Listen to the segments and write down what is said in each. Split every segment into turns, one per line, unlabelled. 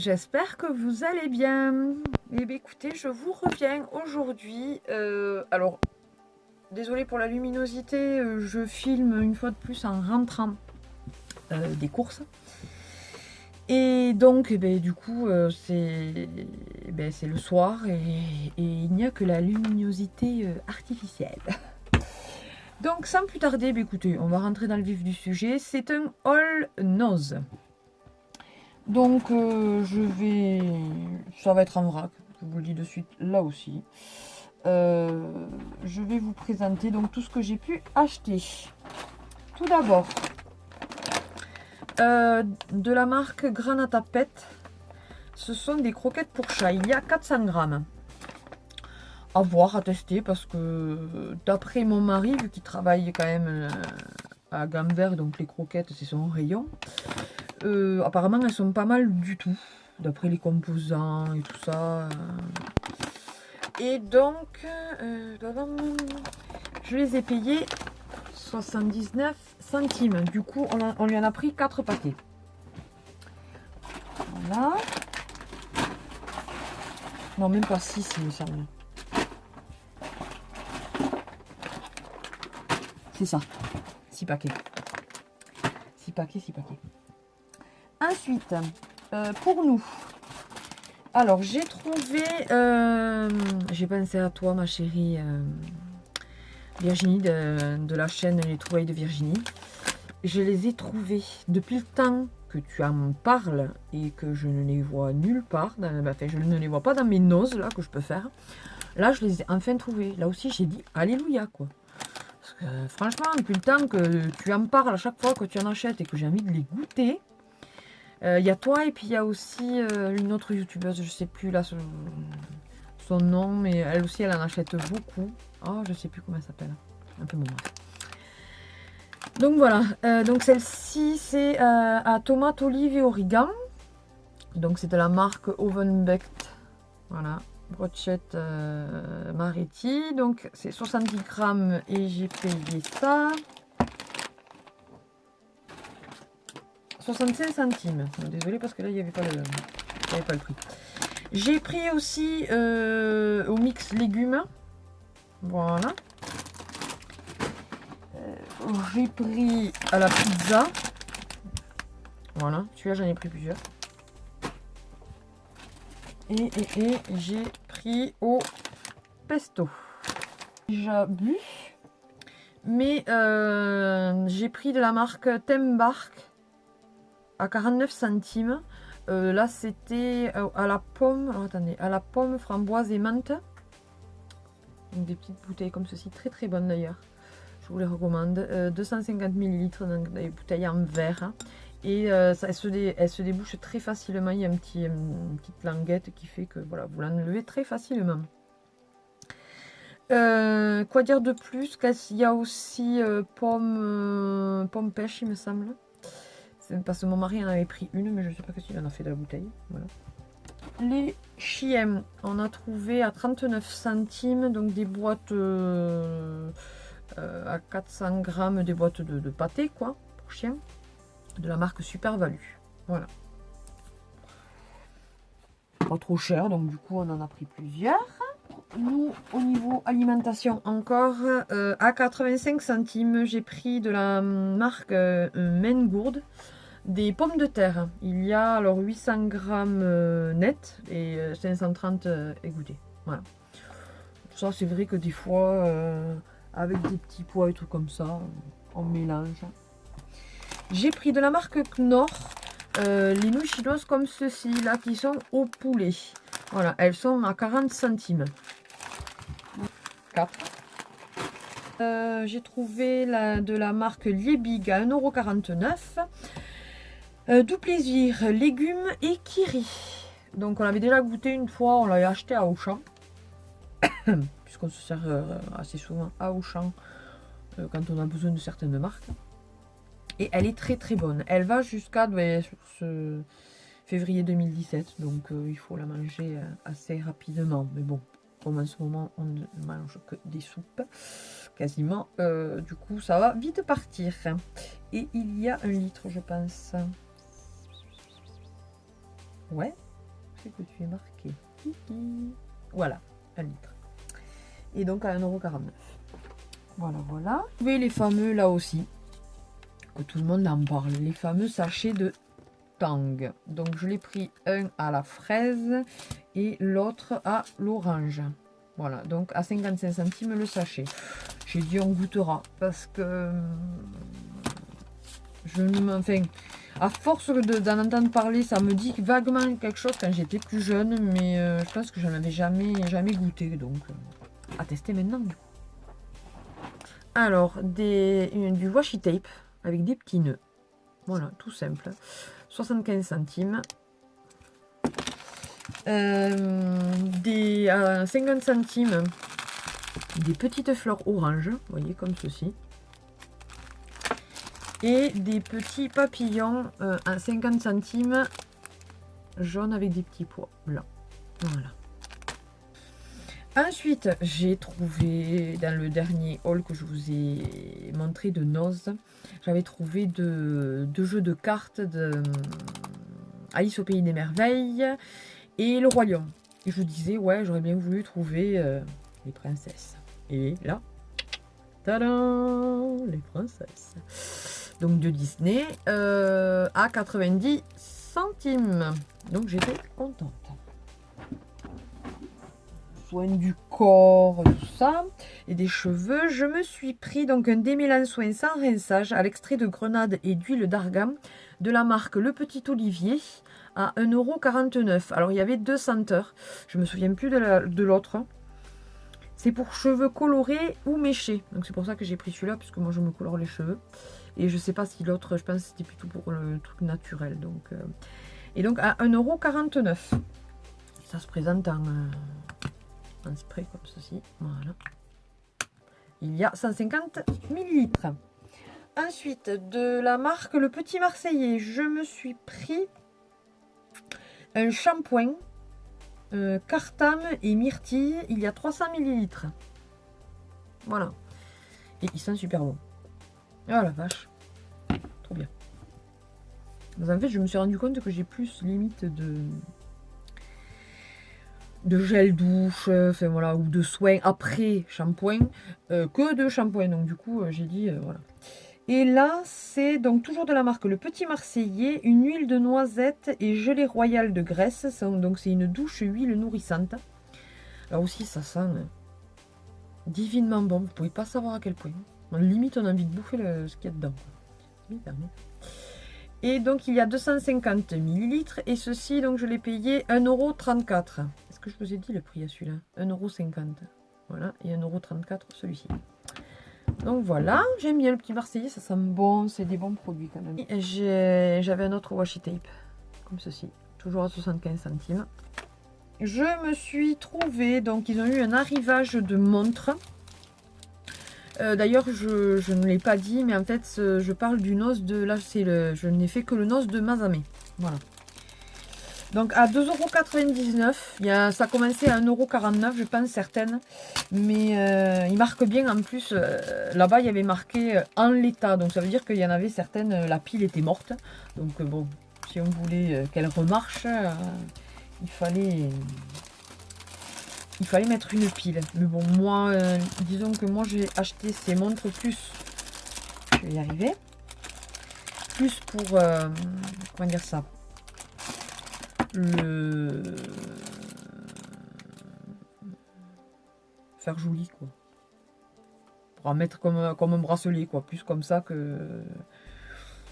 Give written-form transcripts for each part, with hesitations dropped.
j'espère que vous allez bien. Eh bien écoutez, je vous reviens aujourd'hui. Alors, désolée pour la luminosité, je filme une fois de plus en rentrant des courses. Et donc, du coup, c'est le soir et il n'y a que la luminosité artificielle. Donc, sans plus tarder, écoutez, on va rentrer dans le vif du sujet. C'est un all nose. Donc, ça va être en vrac, je vous le dis de suite, là aussi. Je vais vous présenter donc tout ce que j'ai pu acheter. Tout d'abord, de la marque Granata Pet, ce sont des croquettes pour chat. Il y a 400 grammes. À voir, à tester, parce que d'après mon mari, vu qu'il travaille quand même à gamme verte, donc les croquettes, c'est son rayon. Apparemment, elles sont pas mal du tout, d'après les composants et tout ça. Et donc, je les ai payés 79 centimes. Du coup, on lui en a pris 4 paquets. Voilà. Non, même pas 6, il me semble. C'est ça. 6 paquets. 6 paquets, 6 paquets. Ensuite, pour nous, alors j'ai trouvé, j'ai pensé à toi ma chérie Virginie de la chaîne Les Trouvailles de Virginie. Je les ai trouvés depuis le temps que tu en parles et que je ne les vois nulle part, enfin je ne les vois pas dans mes noses là que je peux faire. Là je les ai enfin trouvés, là aussi j'ai dit alléluia quoi. Parce que franchement depuis le temps que tu en parles à chaque fois que tu en achètes et que j'ai envie de les goûter. Il y a toi et puis il y a aussi une autre youtubeuse, je sais plus là son nom, mais elle aussi elle en achète beaucoup. Oh, je sais plus comment elle s'appelle. Un peu mon nom. Donc voilà, donc celle-ci c'est à tomate, olive et origan. Donc c'est de la marque Ovenbeck. Voilà, brochette Maretti. Donc c'est 70 grammes et j'ai payé ça 65 centimes. Désolée parce que là il n'y avait pas le prix. J'ai pris aussi au mix légumes. Voilà. J'ai pris à la pizza. Voilà, celui-là j'en ai pris plusieurs. Et j'ai pris au pesto. Déjà bu. Mais j'ai pris de la marque Tembark à 49 centimes. Là c'était à la pomme. Alors, attendez, à la pomme, framboise et menthe. Donc des petites bouteilles comme ceci, très très bonnes d'ailleurs. Je vous les recommande. 250 ml dans des bouteilles en verre. Et elle se débouche très facilement. Il y a une petite languette qui fait que voilà, vous l'enlevez très facilement. Quoi dire de plus? Il y a aussi pomme pêche, il me semble. Parce que mon mari en avait pris une, mais je ne sais pas ce qu'il en a fait de la bouteille. Voilà. Les chiens, on a trouvé à 39 centimes, donc des boîtes à 400 grammes, des boîtes de pâté, quoi, pour chiens, de la marque Super Value. Voilà. Pas trop cher, donc du coup, on en a pris plusieurs. Nous, au niveau alimentation, encore à 85 centimes, j'ai pris de la marque Mengourde. Des pommes de terre. Il y a alors 800 grammes net et 530 égouttés. Voilà. Ça, c'est vrai que des fois, avec des petits pois et tout comme ça, on mélange. J'ai pris de la marque Knorr les nouilles chinoises comme ceci là qui sont au poulet. Voilà, elles sont à 40 centimes. 4. J'ai trouvé de la marque Liebig à 1,49 €. Doux plaisir, légumes et kiri. Donc on l'avait déjà goûté une fois, on l'avait acheté à Auchan. Puisqu'on se sert assez souvent à Auchan quand on a besoin de certaines marques. Et elle est très très bonne. Elle va jusqu'à février 2017. Donc il faut la manger assez rapidement. Mais bon, comme en ce moment on ne mange que des soupes quasiment. Du coup ça va vite partir. Et il y a 1 litre je pense. Ouais, c'est que tu es marqué? Voilà, 1 litre. Et donc à 1,49 €. Voilà, voilà. Vous voyez les fameux là aussi, que tout le monde en parle, les fameux sachets de Tang. Donc je l'ai pris un à la fraise et l'autre à l'orange. Voilà, donc à 55 centimes le sachet. J'ai dit on goûtera parce que je ne enfin, à force d'en entendre parler, ça me dit vaguement quelque chose quand j'étais plus jeune, mais je pense que je n'avais jamais goûté, donc à tester maintenant du coup. Alors, du washi tape avec des petits nœuds. Voilà, tout simple. 75 centimes. À 50 centimes, des petites fleurs oranges, vous voyez, comme ceci. Et des petits papillons à 50 centimes, jaunes avec des petits pois blancs. Voilà. Ensuite, j'ai trouvé dans le dernier haul que je vous ai montré de Noz, j'avais trouvé deux jeux de cartes de Alice au Pays des Merveilles et le Roi Lion. Et je disais, ouais, j'aurais bien voulu trouver les princesses. Et là, tadam, les princesses. Donc de Disney à 90 centimes. Donc j'étais contente. Soin du corps, tout ça, et des cheveux, je me suis pris donc un démêlant soin sans rinçage à l'extrait de grenade et d'huile d'argan de la marque Le Petit Olivier à 1,49 €. Alors il y avait 2 senteurs, je me souviens plus de l'autre. C'est pour cheveux colorés ou méchés, donc c'est pour ça que j'ai pris celui-là, puisque moi je me colore les cheveux. Et je sais pas si l'autre, je pense que c'était plutôt pour le truc naturel. Donc, et donc à 1,49 €. Ça se présente en spray comme ceci. Voilà. Il y a 150 ml. Ensuite, de la marque Le Petit Marseillais, je me suis pris un shampoing Cartame et myrtille. Il y a 300 ml. Voilà. Et il sent super bon. Oh la vache. Trop bien. Donc, en fait, je me suis rendu compte que j'ai plus limite de gel douche, enfin voilà, ou de soins après shampoing que de shampoing. Donc du coup, j'ai dit voilà. Et là, c'est donc toujours de la marque Le Petit Marseillais, une huile de noisette et gelée royale de graisse. Donc c'est une douche huile nourrissante. Là aussi, ça sent divinement bon. Vous pouvez pas savoir à quel point. Limite, on a envie de bouffer ce qu'il y a dedans. Et donc il y a 250 ml et ceci, donc je l'ai payé 1,34 €. Est-ce que je vous ai dit le prix à celui-là? 1,50 €. Voilà, et 1,34 € celui-ci. Donc voilà, j'aime bien le Petit Marseillais, ça sent bon, c'est des bons produits quand même. J'avais un autre washi tape, comme ceci, toujours à 75 centimes. Je me suis trouvé, donc ils ont eu un arrivage de montres. D'ailleurs, je ne l'ai pas dit, mais en fait, je parle du noce de... Là, je n'ai fait que le noce de Masamé. Voilà. Donc, à 2,99 €. Ça commençait à 1,49 €, je pense, certaines. Mais il marque bien, en plus, là-bas, il y avait marqué en l'état. Donc, ça veut dire qu'il y en avait certaines, la pile était morte. Donc, bon, si on voulait qu'elle remarche, il fallait mettre une pile. Mais bon, moi, disons que moi, j'ai acheté ces montres plus... Je vais y arriver. Plus pour... comment dire ça? Faire joli, quoi. Pour en mettre comme un bracelet, quoi. Plus comme ça que...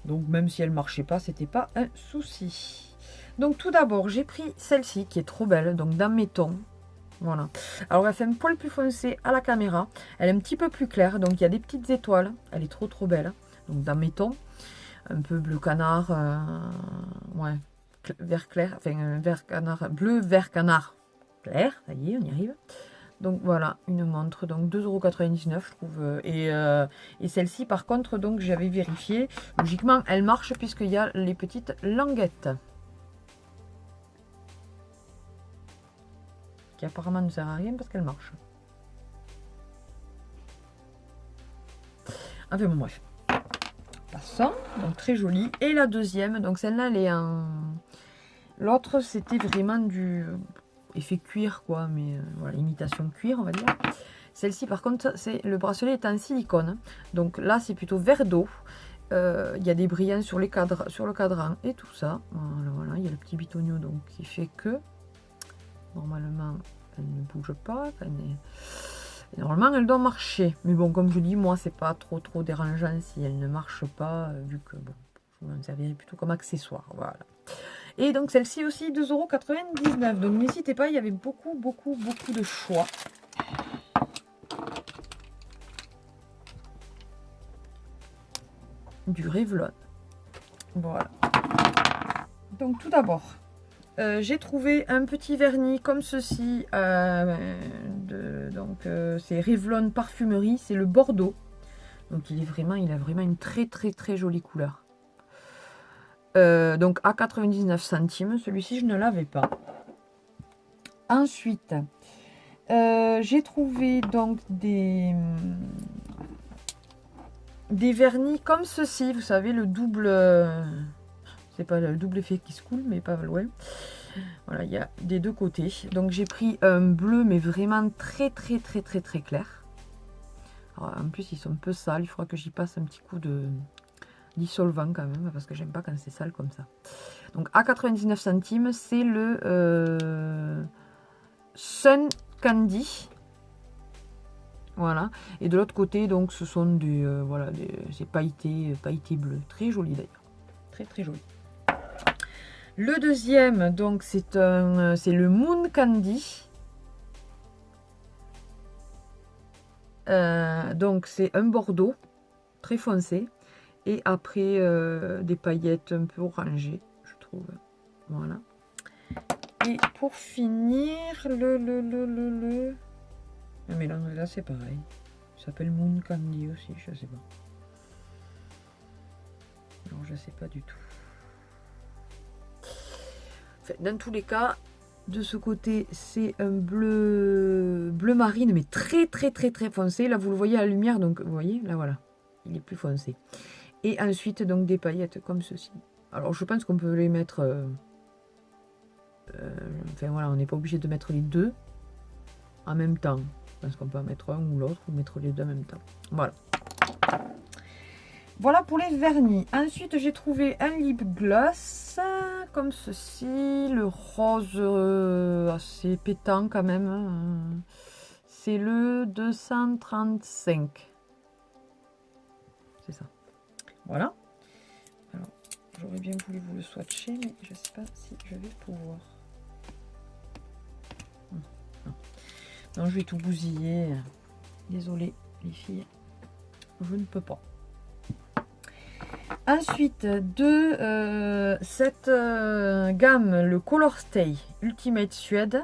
Donc, même si elle marchait pas, c'était pas un souci. Donc, tout d'abord, j'ai pris celle-ci, qui est trop belle. Donc, dans mes tons. Voilà. Alors, elle fait un poil plus foncé à la caméra. Elle est un petit peu plus claire. Donc, il y a des petites étoiles. Elle est trop, trop belle. Donc, dans mes tons. Un peu bleu canard. Ouais. Vert clair. Enfin, vert canard. Bleu, vert canard. Clair. Ça y est, on y arrive. Donc, voilà. Une montre. Donc, 2,99 €, je trouve. Et celle-ci, par contre, donc, j'avais vérifié. Logiquement, elle marche puisqu'il y a les petites languettes. Qui apparemment ne sert à rien parce qu'elle marche. Enfin bon, bref. Passons. Donc très jolie. Et la deuxième, donc celle-là, elle est en L'autre, c'était vraiment du effet cuir, quoi, mais voilà, imitation cuir, on va dire. Celle-ci, par contre, le bracelet est en silicone. Donc là, c'est plutôt vert d'eau. Il y a des brillants sur les cadres, sur le cadran et tout ça. Voilà, voilà, il y a le petit bitonio donc qui fait que normalement elle ne bouge pas. Normalement elle doit marcher. Mais bon, comme je dis, moi c'est pas trop dérangeant si elle ne marche pas, vu que bon, je m'en servirai plutôt comme accessoire. Voilà. Et donc celle-ci aussi 2,99 €. Donc n'hésitez pas, il y avait beaucoup de choix. Du Revlon. Voilà. Donc tout d'abord, j'ai trouvé un petit vernis comme ceci. C'est Revlon Parfumerie, c'est le Bordeaux. Donc il a vraiment une très jolie couleur. Donc à 99 centimes. Celui-ci je ne l'avais pas. Ensuite, j'ai trouvé donc des vernis comme ceci, vous savez, le double, c'est pas le double effet qui se coule, mais pas loin. Voilà, il y a des deux côtés. Donc j'ai pris un bleu, mais vraiment très clair. Alors, en plus, ils sont un peu sales, il faudra que j'y passe un petit coup de dissolvant quand même, parce que j'aime pas quand c'est sale comme ça. Donc à 99 centimes, c'est le Sun Candy. Voilà, et de l'autre côté, donc ce sont des voilà, c'est pailleté bleu, très joli d'ailleurs, très joli. Le deuxième, donc c'est le Moon Candy. Donc c'est un bordeaux très foncé et après des paillettes un peu orangées, je trouve. Voilà. Et pour finir, mais là c'est pareil. Ça s'appelle Moon Candy aussi, je sais pas. Non, je sais pas du tout. Enfin, dans tous les cas, de ce côté, c'est un bleu marine, mais très foncé. Là, vous le voyez à la lumière, donc vous voyez, là voilà, il est plus foncé. Et ensuite, donc des paillettes comme ceci. Alors, je pense qu'on peut les mettre. Enfin voilà, on n'est pas obligé de mettre les deux en même temps. Je pense qu'on peut en mettre un ou l'autre, ou mettre les deux en même temps. Voilà. Voilà pour les vernis. Ensuite, j'ai trouvé un lip gloss comme ceci. Le rose assez pétant quand même. C'est le 235. C'est ça. Voilà. Alors, j'aurais bien voulu vous le swatcher, mais je ne sais pas si je vais pouvoir. Non, je vais tout bousiller. Désolée, les filles. Je ne peux pas. Ensuite, de cette gamme, le Color Stay Ultimate Suede.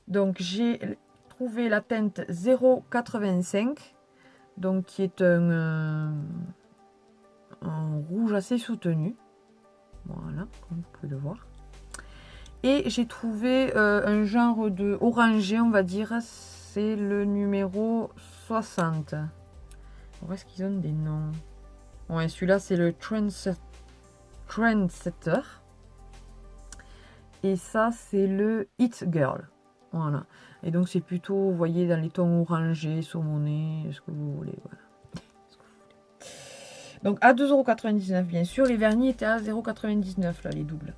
Donc, j'ai trouvé la teinte 0,85. Donc, qui est un rouge assez soutenu. Voilà, comme vous pouvez le voir. Et j'ai trouvé un genre de orangé, on va dire. C'est le numéro 60. Où est-ce qu'ils ont des noms? Ouais, celui-là, c'est le Trendsetter. Et ça, c'est le Hit Girl. Voilà. Et donc, c'est plutôt, vous voyez, dans les tons orangés, saumonés, ce que vous voulez. Voilà. Donc, à 2,99 €, bien sûr. Les vernis étaient à 0,99 €, là, les doubles.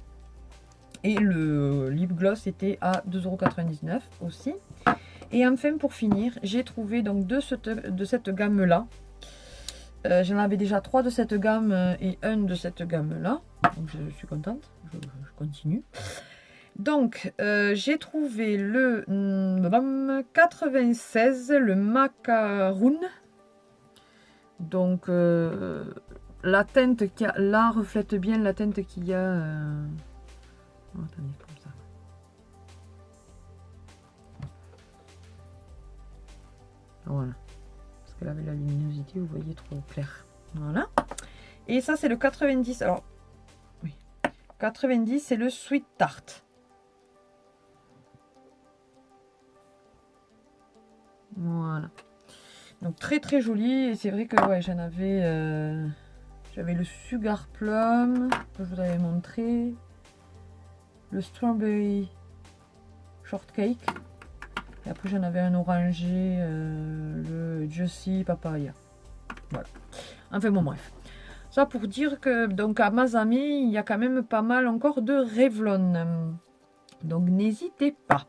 Et le lip gloss était à 2,99 € aussi. Et enfin, pour finir, j'ai trouvé donc de cette gamme-là. J'en avais déjà 3 de cette gamme et un de cette gamme-là. Donc, je suis contente. Je continue. Donc, j'ai trouvé le 96, le Macaroon. Donc, la teinte qu'il y a là reflète bien la teinte qu'il y a. Oh, attendez, comme ça. Voilà. Parce que là, avec la luminosité, vous voyez trop clair. Voilà. Et ça, c'est le 90. Alors, oui. 90, c'est le Sweet Tart. Voilà. Donc, très joli. Et c'est vrai que, ouais, j'en avais... j'avais le Sugar Plum, que je vous avais montré. le strawberry shortcake. Et après, j'en avais un orangé, le juicy papaya. Voilà. Enfin bon, bref. Ça pour dire que donc à Mazame, il y a quand même pas mal encore de Revlon. Donc n'hésitez pas.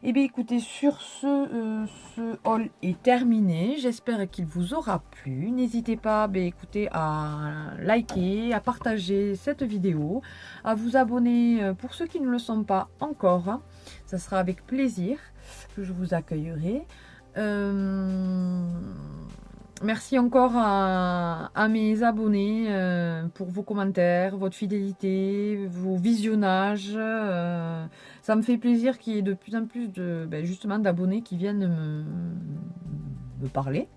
Et bien écoutez, sur ce haul est terminé. J'espère qu'il vous aura plu. N'hésitez pas écoutez, à liker, à partager cette vidéo, à vous abonner pour ceux qui ne le sont pas encore. Ça sera avec plaisir que je vous accueillerai. Merci encore à mes abonnés pour vos commentaires, votre fidélité, vos visionnages. Ça me fait plaisir qu'il y ait de plus en plus de justement d'abonnés qui viennent me parler.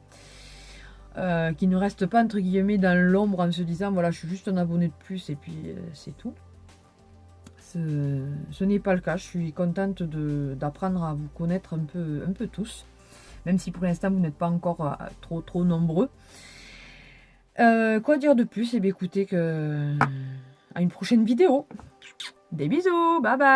Qui ne restent pas entre guillemets dans l'ombre en se disant voilà je suis juste un abonné de plus et puis c'est tout. Ce n'est pas le cas. Je suis contente d'apprendre à vous connaître un peu tous. Même si pour l'instant vous n'êtes pas encore trop nombreux. Quoi dire de plus? Eh bien écoutez, à une prochaine vidéo. Des bisous, bye bye.